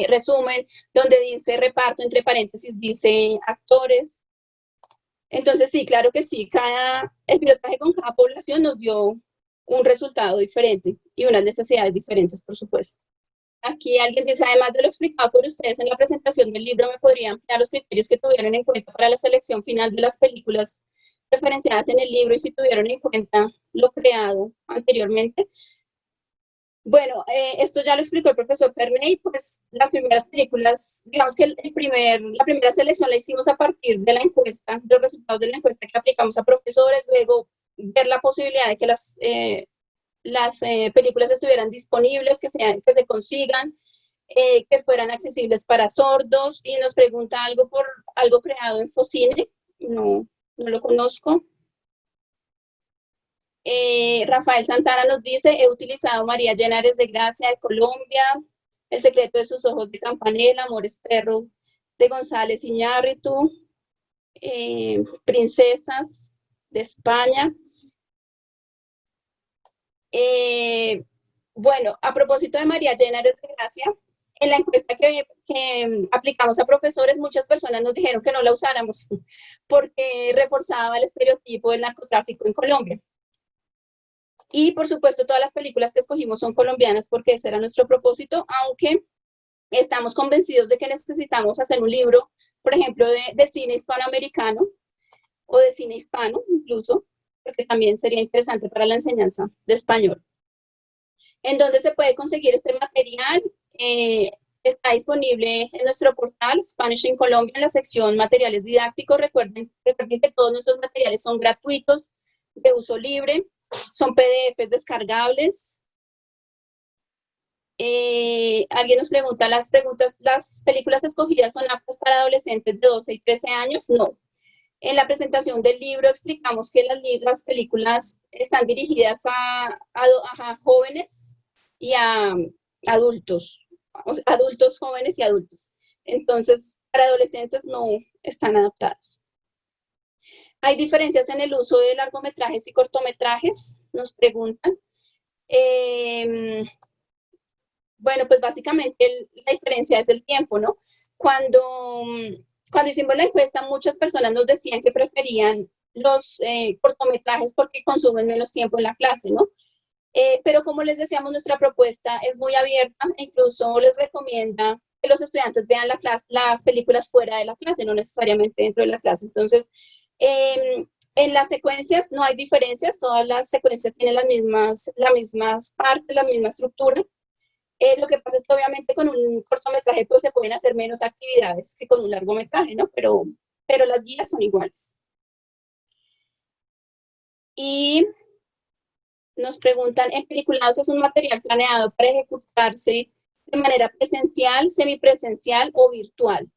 resumen, donde dice reparto entre paréntesis, dice actores. Entonces, sí, claro que sí, el pilotaje con cada población nos dio un resultado diferente y unas necesidades diferentes, por supuesto. Aquí alguien dice, además de lo explicado por ustedes en la presentación del libro, ¿me podrían ampliar los criterios que tuvieron en cuenta para la selección final de las películas referenciadas en el libro y si tuvieron en cuenta lo creado anteriormente? Bueno, esto ya lo explicó el profesor Ferney, pues las primeras películas, digamos que la primera selección la hicimos a partir de la encuesta, los resultados de la encuesta que aplicamos a profesores, luego ver la posibilidad de que las películas estuvieran disponibles, que se consigan, que fueran accesibles para sordos, y nos pregunta algo por algo creado en Focine, no lo conozco. Rafael Santana nos dice, he utilizado María Llenares de Gracia de Colombia, El secreto de sus ojos de Campanella, Amores Perro de González Iñárritu, Princesas de España. Bueno, a propósito de María Llenares de Gracia, en la encuesta que aplicamos a profesores, muchas personas nos dijeron que no la usáramos porque reforzaba el estereotipo del narcotráfico en Colombia. Y por supuesto todas las películas que escogimos son colombianas porque ese era nuestro propósito, aunque estamos convencidos de que necesitamos hacer un libro, por ejemplo, de cine hispanoamericano o de cine hispano incluso, porque también sería interesante para la enseñanza de español. ¿En dónde se puede conseguir este material? Está disponible en nuestro portal Spanish in Colombia en la sección materiales didácticos. Recuerden que todos nuestros materiales son gratuitos, de uso libre. Son PDFs descargables. Alguien nos pregunta, ¿las películas escogidas son aptas para adolescentes de 12 y 13 años? No. En la presentación del libro explicamos que las películas están dirigidas a jóvenes y a adultos, adultos jóvenes y adultos. Entonces, para adolescentes no están adaptadas. ¿Hay diferencias en el uso de largometrajes y cortometrajes? Nos preguntan. Bueno, pues básicamente la diferencia es el tiempo, ¿no? Cuando hicimos la encuesta, muchas personas nos decían que preferían los cortometrajes porque consumen menos tiempo en la clase, ¿no? Pero como les decíamos, nuestra propuesta es muy abierta, incluso les recomienda que los estudiantes vean las películas fuera de la clase, no necesariamente dentro de la clase. Entonces, en las secuencias no hay diferencias, todas las secuencias tienen las mismas partes, la misma estructura. Lo que pasa es que obviamente con un cortometraje pues se pueden hacer menos actividades que con un largometraje, ¿no? Pero las guías son iguales. Y nos preguntan, ¿en Peliculados es un material planeado para ejecutarse de manera presencial, semipresencial o virtual?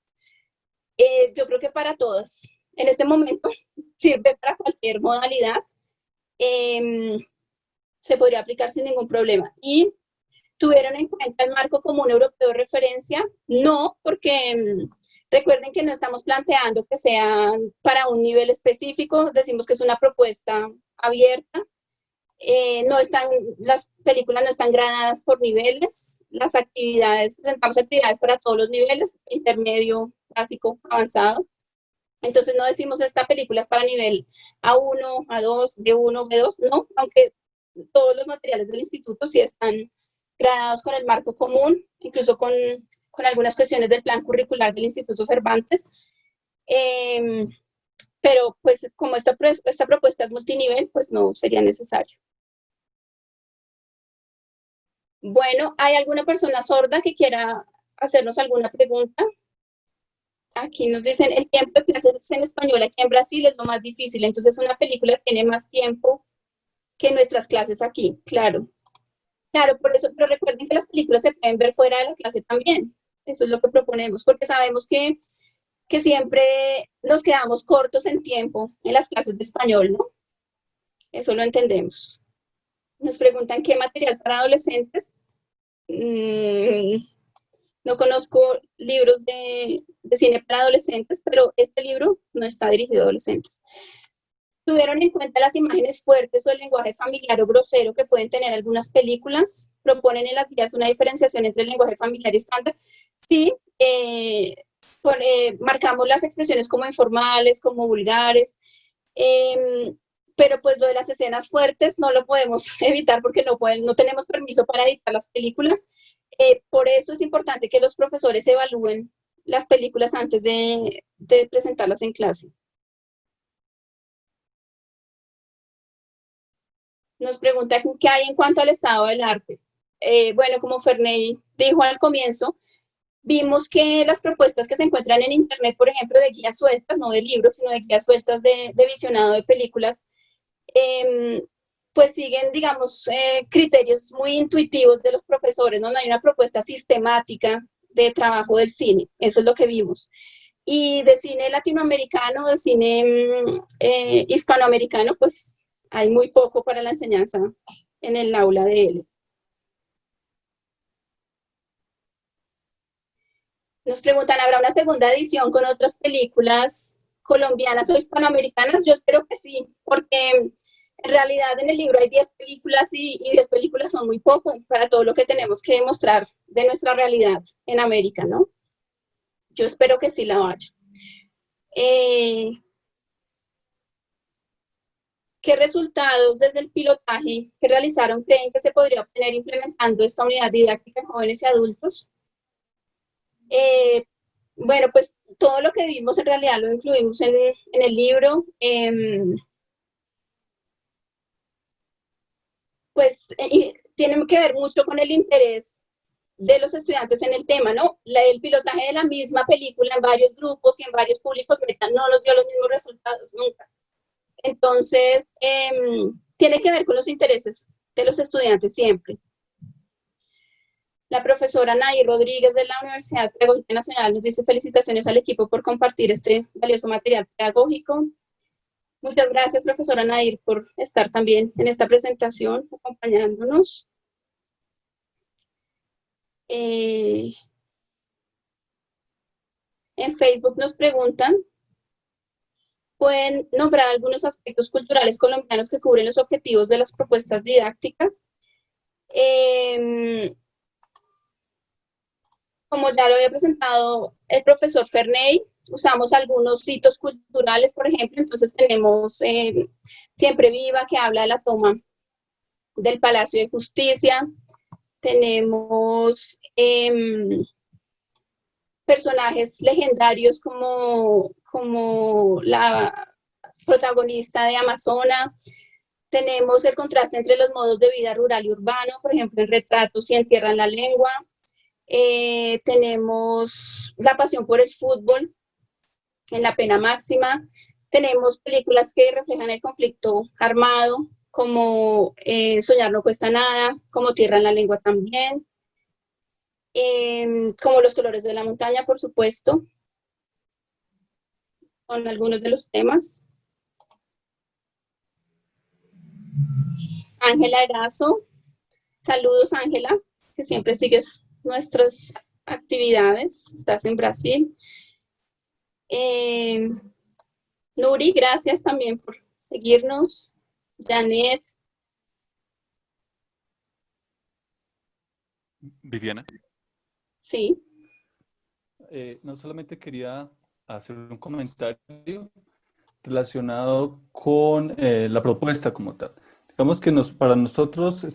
Yo creo que para todas. En este momento sirve para cualquier modalidad. Se podría aplicar sin ningún problema. ¿Y tuvieron en cuenta el marco común europeo de referencia? No, porque recuerden que no estamos planteando que sean para un nivel específico, decimos que es una propuesta abierta. Las películas no están gradadas por niveles, presentamos actividades para todos los niveles, intermedio, básico, avanzado. Entonces no decimos esta película es para nivel A1, A2, B1, B2, no, aunque todos los materiales del instituto sí están gradados con el marco común, incluso con algunas cuestiones del plan curricular del Instituto Cervantes. Pero pues como esta propuesta es multinivel, pues no sería necesario. Bueno, ¿hay alguna persona sorda que quiera hacernos alguna pregunta? Aquí nos dicen, el tiempo de clases en español aquí en Brasil es lo más difícil, entonces una película tiene más tiempo que nuestras clases aquí, claro. Claro, por eso, pero recuerden que las películas se pueden ver fuera de la clase también. Eso es lo que proponemos, porque sabemos que siempre nos quedamos cortos en tiempo en las clases de español, ¿no? Eso lo entendemos. Nos preguntan qué material para adolescentes. No conozco libros de cine para adolescentes, pero este libro no está dirigido a adolescentes. ¿Tuvieron en cuenta las imágenes fuertes o el lenguaje familiar o grosero que pueden tener algunas películas? ¿Proponen en las guías una diferenciación entre el lenguaje familiar y estándar? Sí, marcamos las expresiones como informales, como vulgares, pero pues lo de las escenas fuertes no lo podemos evitar porque no tenemos permiso para editar las películas. Por eso es importante que los profesores evalúen las películas antes de presentarlas en clase. Nos preguntan qué hay en cuanto al estado del arte. Bueno, como Ferney dijo al comienzo, vimos que las propuestas que se encuentran en internet, por ejemplo, de guías sueltas, no de libros, sino de guías sueltas de visionado de películas, pues siguen, digamos, criterios muy intuitivos de los profesores, ¿no? No hay una propuesta sistemática de trabajo del cine, eso es lo que vimos. Y de cine latinoamericano, de cine hispanoamericano, pues hay muy poco para la enseñanza en el aula de él. Nos preguntan, ¿habrá una segunda edición con otras películas colombianas o hispanoamericanas? Yo espero que sí, porque en realidad en el libro hay 10 películas y 10 películas son muy poco para todo lo que tenemos que demostrar de nuestra realidad en América, ¿no? Yo espero que sí la haya. ¿Qué resultados desde el pilotaje que realizaron creen que se podría obtener implementando esta unidad didáctica en jóvenes y adultos? Bueno, pues todo lo que vimos en realidad lo incluimos en el libro. Pues tiene que ver mucho con el interés de los estudiantes en el tema, ¿no? El pilotaje de la misma película en varios grupos y en varios públicos no nos dio los mismos resultados nunca. Entonces, tiene que ver con los intereses de los estudiantes siempre. La profesora Nay Rodríguez de la Universidad Pedagógica Nacional nos dice felicitaciones al equipo por compartir este valioso material pedagógico. Muchas gracias, profesora Nair, por estar también en esta presentación, acompañándonos. En Facebook nos preguntan, ¿pueden nombrar algunos aspectos culturales colombianos que cubren los objetivos de las propuestas didácticas? Como ya lo había presentado el profesor Ferney, usamos algunos hitos culturales, por ejemplo, entonces tenemos Siempre Viva, que habla de la toma del Palacio de Justicia, tenemos personajes legendarios como la protagonista de Amazona, tenemos el contraste entre los modos de vida rural y urbano, por ejemplo, en Retratos y Entierran la Lengua, tenemos La Pasión por el Fútbol, en La Pena Máxima, tenemos películas que reflejan el conflicto armado, como Soñar no cuesta nada, como Tierra en la Lengua también, como Los colores de la montaña, por supuesto, son algunos de los temas. Ángela Erazo, saludos Ángela, que siempre sigues nuestras actividades, estás en Brasil. Nuri, gracias también por seguirnos. Janet. Viviana. Sí. No solamente quería hacer un comentario relacionado con la propuesta como tal. Digamos que para nosotros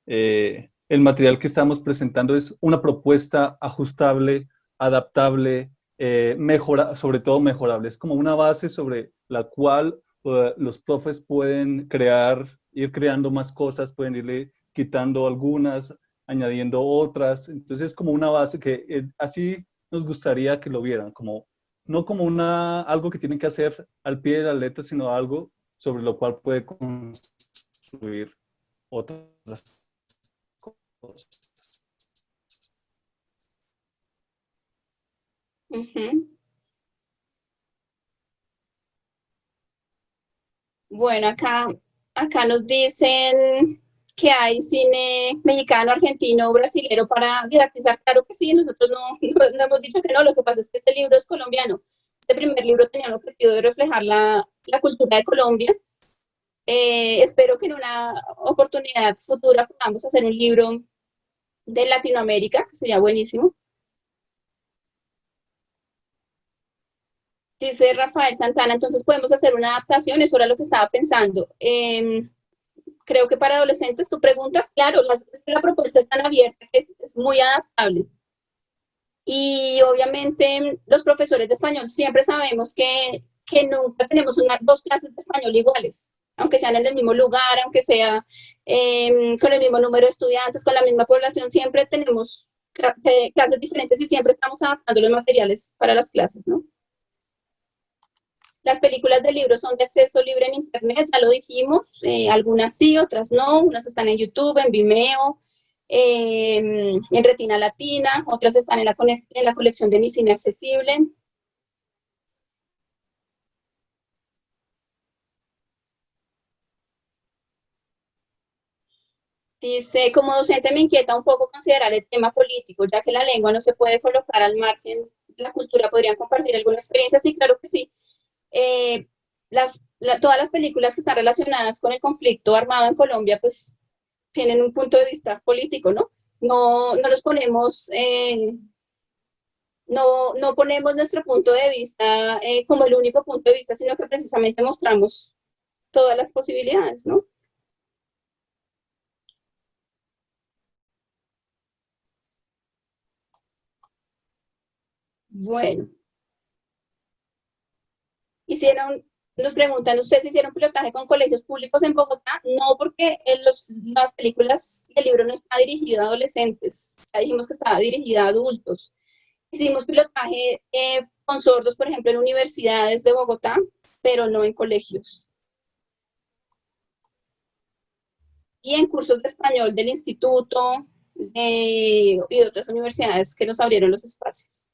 el material que estamos presentando es una propuesta ajustable, adaptable, sobre todo mejorable. Es como una base sobre la cual los profes pueden ir creando más cosas, pueden irle quitando algunas, añadiendo otras. Entonces es como una base que así nos gustaría que lo vieran, no como algo que tienen que hacer al pie de la letra, sino algo sobre lo cual puede construir otras Ujú. Bueno, acá nos dicen que hay cine mexicano, argentino, brasilero para didaktizar. Claro que sí, nosotros no hemos dicho que no, lo que pasa es que este libro es colombiano. Este primer libro tenía el objetivo de reflejar la cultura de Colombia. Espero que en una oportunidad futura podamos hacer un libro de Latinoamérica, que sería buenísimo. Dice Rafael Santana, entonces podemos hacer una adaptación, eso era lo que estaba pensando. Creo que para adolescentes, tú preguntas, claro, la propuesta es tan abierta que es muy adaptable. Y obviamente los profesores de español siempre sabemos que nunca tenemos dos clases de español iguales, aunque sean en el mismo lugar, aunque sea con el mismo número de estudiantes, con la misma población, siempre tenemos clases diferentes y siempre estamos adaptando los materiales para las clases, ¿no? Las películas del libro son de acceso libre en Internet, ya lo dijimos, algunas sí, otras no, unas están en YouTube, en Vimeo, en Retina Latina, otras están en la colección de Mi Cine Accesible. Dice, como docente me inquieta un poco considerar el tema político, ya que la lengua no se puede colocar al margen de la cultura. ¿Podrían compartir alguna experiencia? Sí, claro que sí. Todas las películas que están relacionadas con el conflicto armado en Colombia, pues tienen un punto de vista político, ¿no? No los ponemos, no ponemos nuestro punto de vista como el único punto de vista, sino que precisamente mostramos todas las posibilidades, ¿no? Bueno, nos preguntan, ¿ustedes hicieron pilotaje con colegios públicos en Bogotá? No, porque las películas, el libro no está dirigido a adolescentes, ya dijimos que estaba dirigido a adultos. Hicimos pilotaje con sordos, por ejemplo, en universidades de Bogotá, pero no en colegios. Y en cursos de español del instituto y de otras universidades que nos abrieron los espacios.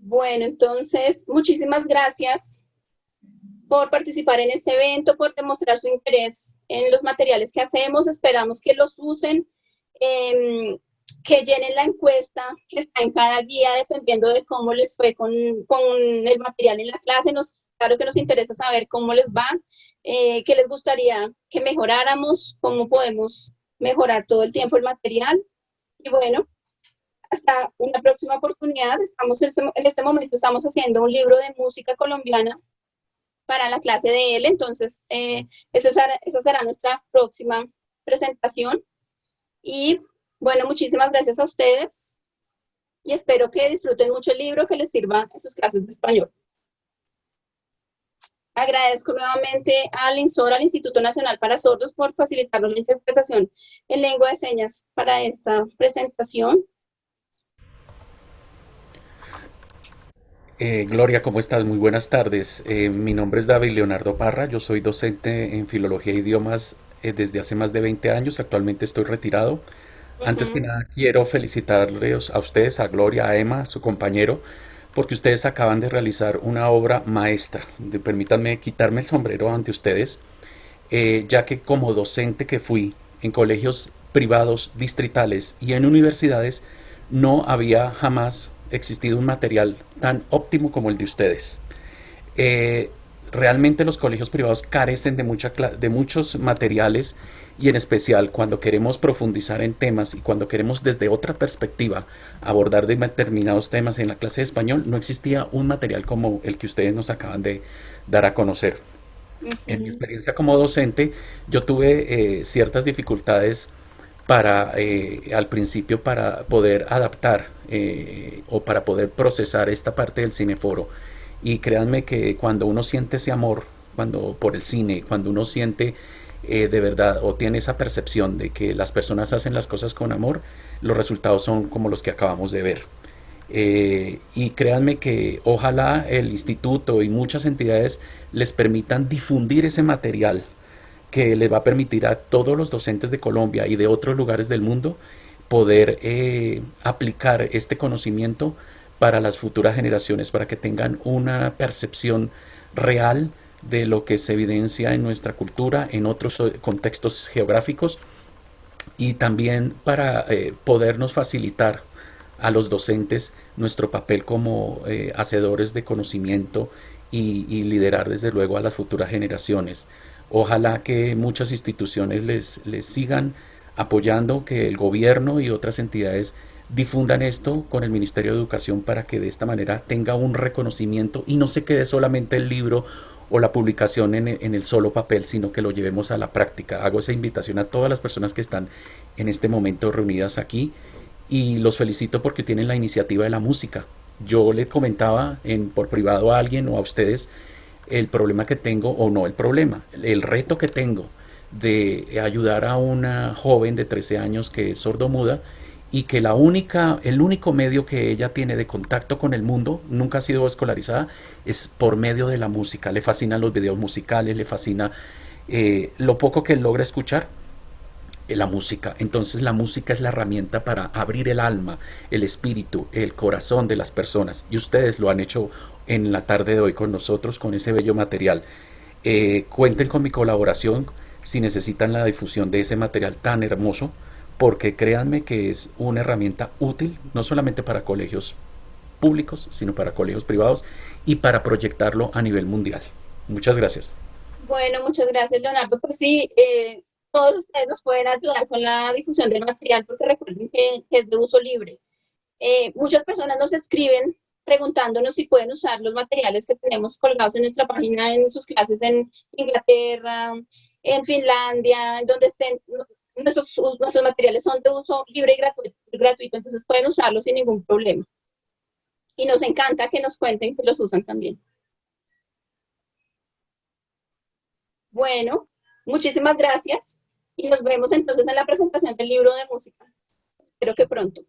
Bueno, entonces, muchísimas gracias por participar en este evento, por demostrar su interés en los materiales que hacemos. Esperamos que los usen, que llenen la encuesta que está en cada guía, dependiendo de cómo les fue con el material en la clase. Claro que nos interesa saber cómo les va, qué les gustaría que mejoráramos, cómo podemos mejorar todo el tiempo el material. Y bueno, hasta una próxima oportunidad. En este momento estamos haciendo un libro de música colombiana para la clase de él, entonces esa será nuestra próxima presentación. Y bueno, muchísimas gracias a ustedes y espero que disfruten mucho el libro, que les sirva en sus clases de español. Agradezco nuevamente al INSOR, al Instituto Nacional para Sordos, por facilitarnos la interpretación en lengua de señas para esta presentación. Gloria, ¿cómo estás? Muy buenas tardes. Mi nombre es David Leonardo Parra, yo soy docente en Filología e Idiomas desde hace más de 20 años, actualmente estoy retirado. Antes que nada, quiero felicitarles a ustedes, a Gloria, a Emma, a su compañero, porque ustedes acaban de realizar una obra maestra. Permítanme quitarme el sombrero ante ustedes, ya que como docente que fui en colegios privados distritales y en universidades, no había jamás existido un material tan óptimo como el de ustedes. Realmente los colegios privados carecen de muchos materiales, y en especial cuando queremos profundizar en temas y cuando queremos desde otra perspectiva abordar determinados temas en la clase de español, no existía un material como el que ustedes nos acaban de dar a conocer. En mi experiencia como docente, yo tuve ciertas dificultades al principio para poder adaptar o para poder procesar esta parte del cineforo. Y créanme que cuando uno siente ese amor por el cine, cuando uno siente de verdad o tiene esa percepción de que las personas hacen las cosas con amor, los resultados son como los que acabamos de ver. Y créanme que ojalá el instituto y muchas entidades les permitan difundir ese material que le va a permitir a todos los docentes de Colombia y de otros lugares del mundo poder aplicar este conocimiento para las futuras generaciones, para que tengan una percepción real de lo que se evidencia en nuestra cultura, en otros contextos geográficos, y también para podernos facilitar a los docentes nuestro papel como hacedores de conocimiento y liderar desde luego a las futuras generaciones. Ojalá que muchas instituciones les sigan apoyando, que el gobierno y otras entidades difundan esto con el Ministerio de Educación para que de esta manera tenga un reconocimiento y no se quede solamente el libro o la publicación en el solo papel, sino que lo llevemos a la práctica. Hago esa invitación a todas las personas que están en este momento reunidas aquí y los felicito porque tienen la iniciativa de la música. Yo les comentaba por privado a alguien o a ustedes el problema que tengo, o no el problema, el reto que tengo de ayudar a una joven de 13 años que es sordomuda y que el único medio que ella tiene de contacto con el mundo, nunca ha sido escolarizada, es por medio de la música. Le fascinan los videos musicales, le fascina lo poco que logra escuchar, la música. Entonces la música es la herramienta para abrir el alma, el espíritu, el corazón de las personas. Y ustedes lo han hecho en la tarde de hoy con nosotros, con ese bello material. Cuenten con mi colaboración si necesitan la difusión de ese material tan hermoso, porque créanme que es una herramienta útil, no solamente para colegios públicos, sino para colegios privados y para proyectarlo a nivel mundial. Muchas gracias. Bueno, muchas gracias, Leonardo. Pues sí, todos ustedes nos pueden ayudar con la difusión del material porque recuerden que es de uso libre. Muchas personas nos escriben preguntándonos si pueden usar los materiales que tenemos colgados en nuestra página en sus clases en Inglaterra, en Finlandia, en donde estén. Nuestros materiales son de uso libre y gratuito, entonces pueden usarlos sin ningún problema. Y nos encanta que nos cuenten que los usan también. Bueno, muchísimas gracias y nos vemos entonces en la presentación del libro de música. Espero que pronto.